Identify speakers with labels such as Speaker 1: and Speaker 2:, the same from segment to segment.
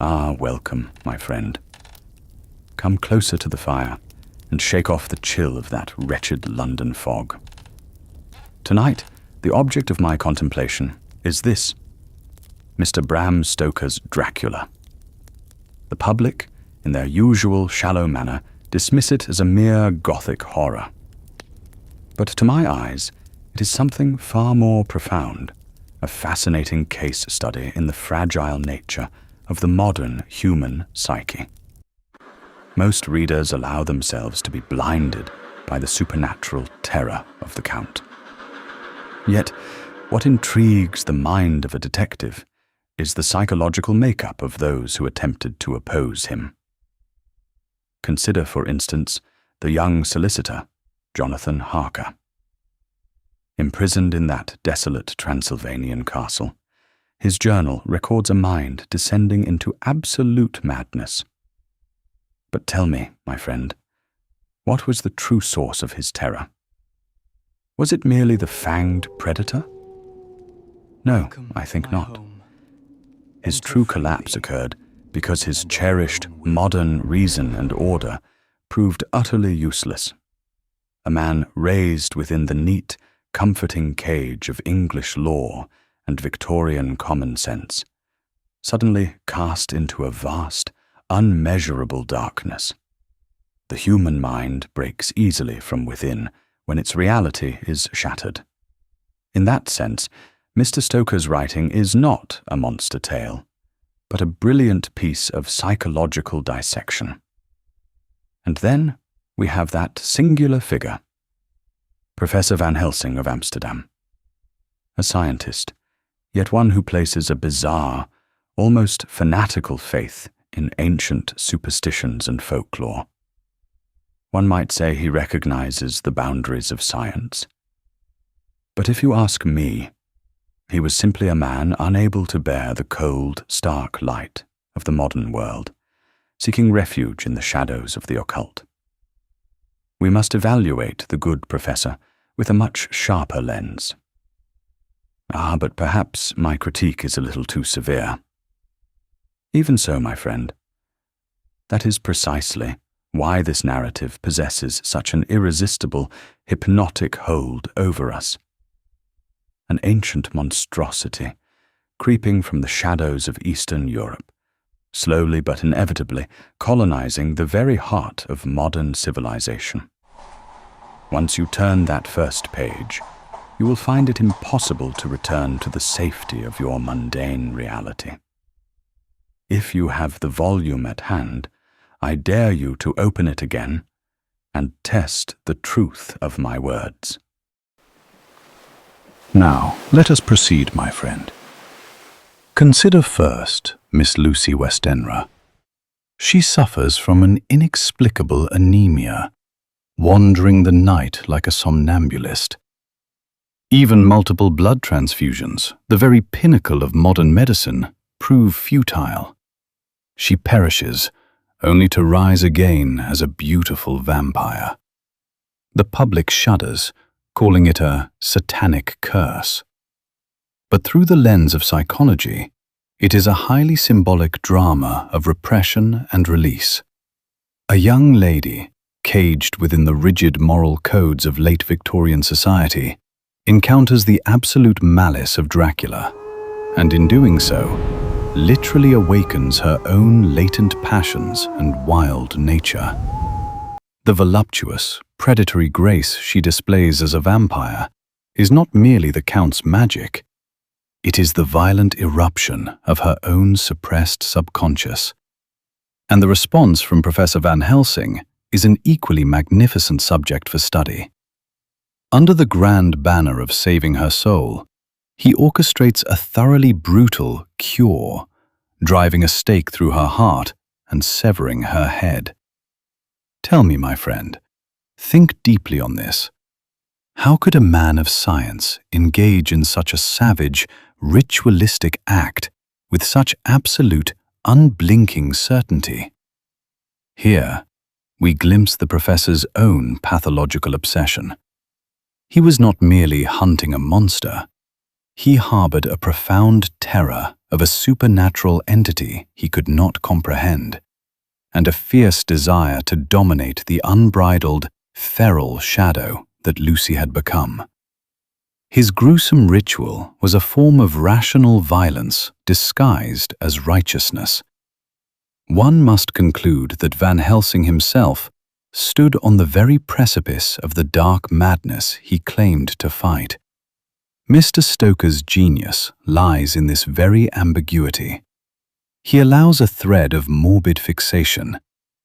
Speaker 1: Ah, welcome, my friend. Come closer to the fire and shake off the chill of that wretched London fog. Tonight, the object of my contemplation is this: Mr. Bram Stoker's Dracula. The public, in their usual shallow manner, dismiss it as a mere Gothic horror. But to my eyes, it is something far more profound, a fascinating case study in the fragile nature of the modern human psyche. Most readers allow themselves to be blinded by the supernatural terror of the Count. Yet, what intrigues the mind of a detective is the psychological makeup of those who attempted to oppose him. Consider, for instance, the young solicitor, Jonathan Harker. Imprisoned in that desolate Transylvanian castle, his journal records a mind descending into absolute madness. But tell me, my friend, what was the true source of his terror? Was it merely the fanged predator? No, I think not. His true collapse occurred because his cherished modern reason and order proved utterly useless. A man raised within the neat, comforting cage of English law and Victorian common sense, suddenly cast into a vast, unmeasurable darkness. The human mind breaks easily from within when its reality is shattered. In that sense, Mr. Stoker's writing is not a monster tale, but a brilliant piece of psychological dissection. And then we have that singular figure, Professor Van Helsing of Amsterdam. A scientist, yet one who places a bizarre, almost fanatical faith in ancient superstitions and folklore. One might say he recognizes the boundaries of science. But if you ask me, he was simply a man unable to bear the cold, stark light of the modern world, seeking refuge in the shadows of the occult. We must evaluate the good professor with a much sharper lens. But perhaps my critique is a little too severe. Even so, my friend, that is precisely why this narrative possesses such an irresistible, hypnotic hold over us. An ancient monstrosity, creeping from the shadows of Eastern Europe, slowly but inevitably colonizing the very heart of modern civilization. Once you turn that first page, you will find it impossible to return to the safety of your mundane reality. If you have the volume at hand, I dare you to open it again and test the truth of my words.
Speaker 2: Now, let us proceed, my friend. Consider first Miss Lucy Westenra. She suffers from an inexplicable anemia, wandering the night like a somnambulist. Even multiple blood transfusions, the very pinnacle of modern medicine, prove futile. She perishes, only to rise again as a beautiful vampire. The public shudders, calling it a satanic curse. But through the lens of psychology, it is a highly symbolic drama of repression and release. A young lady, caged within the rigid moral codes of late Victorian society, encounters the absolute malice of Dracula, and in doing so, literally awakens her own latent passions and wild nature. The voluptuous, predatory grace she displays as a vampire is not merely the Count's magic, it is the violent eruption of her own suppressed subconscious. And the response from Professor Van Helsing is an equally magnificent subject for study. Under the grand banner of saving her soul, he orchestrates a thoroughly brutal cure, driving a stake through her heart and severing her head. Tell me, my friend, think deeply on this. How could a man of science engage in such a savage, ritualistic act with such absolute, unblinking certainty? Here, we glimpse the professor's own pathological obsession. He was not merely hunting a monster. He harbored a profound terror of a supernatural entity he could not comprehend, and a fierce desire to dominate the unbridled, feral shadow that Lucy had become. His gruesome ritual was a form of rational violence disguised as righteousness. One must conclude that Van Helsing himself stood on the very precipice of the dark madness he claimed to fight. Mr. Stoker's genius lies in this very ambiguity. He allows a thread of morbid fixation,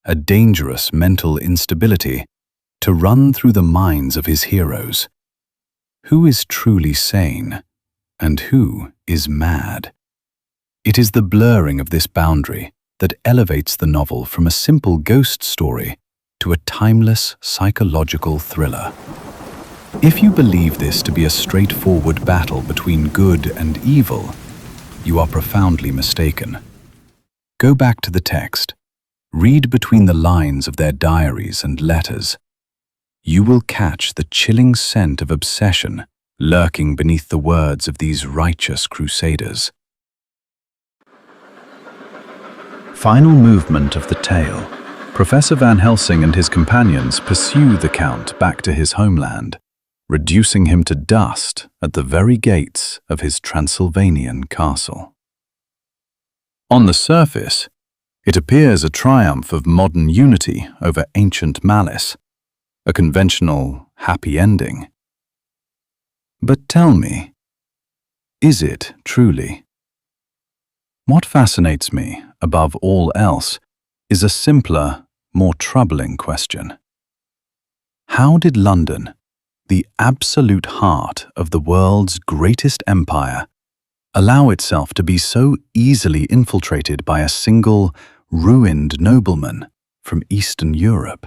Speaker 2: a dangerous mental instability, to run through the minds of his heroes. Who is truly sane, and who is mad? It is the blurring of this boundary that elevates the novel from a simple ghost story to a timeless psychological thriller. If you believe this to be a straightforward battle between good and evil, you are profoundly mistaken. Go back to the text. Read between the lines of their diaries and letters. You will catch the chilling scent of obsession lurking beneath the words of these righteous crusaders. Final movement of the tale. Professor Van Helsing and his companions pursue the Count back to his homeland, reducing him to dust at the very gates of his Transylvanian castle. On the surface, it appears a triumph of modern unity over ancient malice, a conventional happy ending. But tell me, is it truly? What fascinates me, above all else, is a simpler, more troubling question. How did London, the absolute heart of the world's greatest empire, allow itself to be so easily infiltrated by a single, ruined nobleman from Eastern Europe?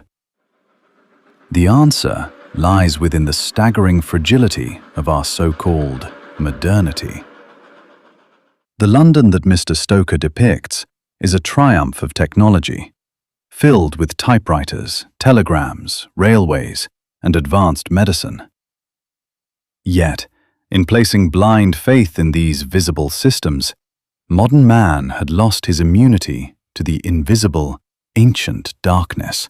Speaker 2: The answer lies within the staggering fragility of our so-called modernity. The London that Mr. Stoker depicts is a triumph of technology, filled with typewriters, telegrams, railways, and advanced medicine. Yet, in placing blind faith in these visible systems, modern man had lost his immunity to the invisible, ancient darkness,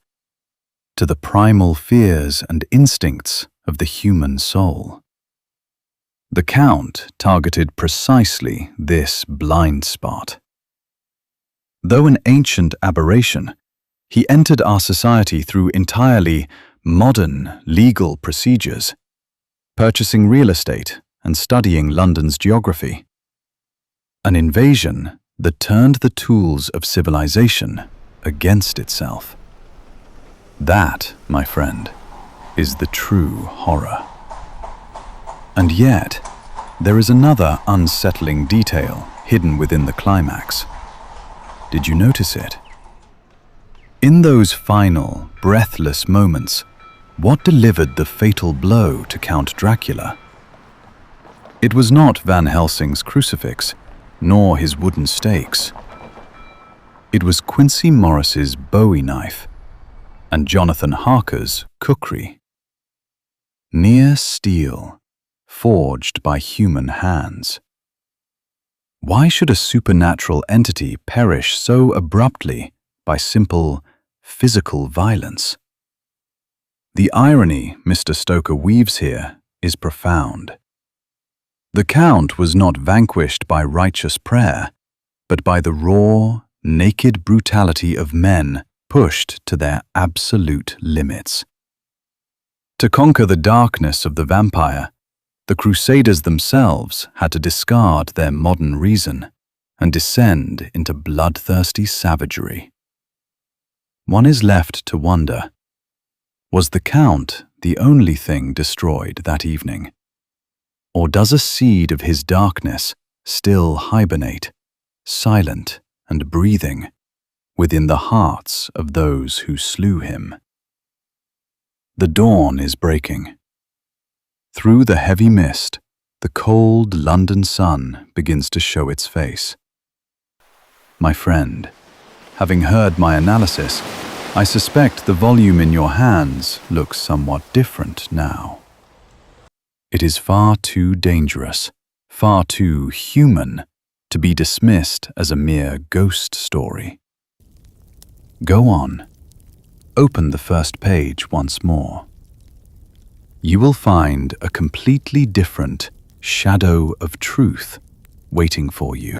Speaker 2: to the primal fears and instincts of the human soul. The Count targeted precisely this blind spot. Though an ancient aberration, he entered our society through entirely modern legal procedures, purchasing real estate and studying London's geography. An invasion that turned the tools of civilization against itself. That, my friend, is the true horror. And yet, there is another unsettling detail hidden within the climax. Did you notice it? In those final, breathless moments, what delivered the fatal blow to Count Dracula? It was not Van Helsing's crucifix, nor his wooden stakes. It was Quincy Morris's Bowie knife and Jonathan Harker's kukri. Near steel, forged by human hands. Why should a supernatural entity perish so abruptly by simple, physical violence? The irony Mr. Stoker weaves here is profound. The Count was not vanquished by righteous prayer, but by the raw, naked brutality of men pushed to their absolute limits. To conquer the darkness of the vampire, the Crusaders themselves had to discard their modern reason and descend into bloodthirsty savagery. One is left to wonder, was the Count the only thing destroyed that evening? Or does a seed of his darkness still hibernate, silent and breathing, within the hearts of those who slew him? The dawn is breaking. Through the heavy mist, the cold London sun begins to show its face. My friend, having heard my analysis, I suspect the volume in your hands looks somewhat different now. It is far too dangerous, far too human, to be dismissed as a mere ghost story. Go on. Open the first page once more. You will find a completely different shadow of truth waiting for you.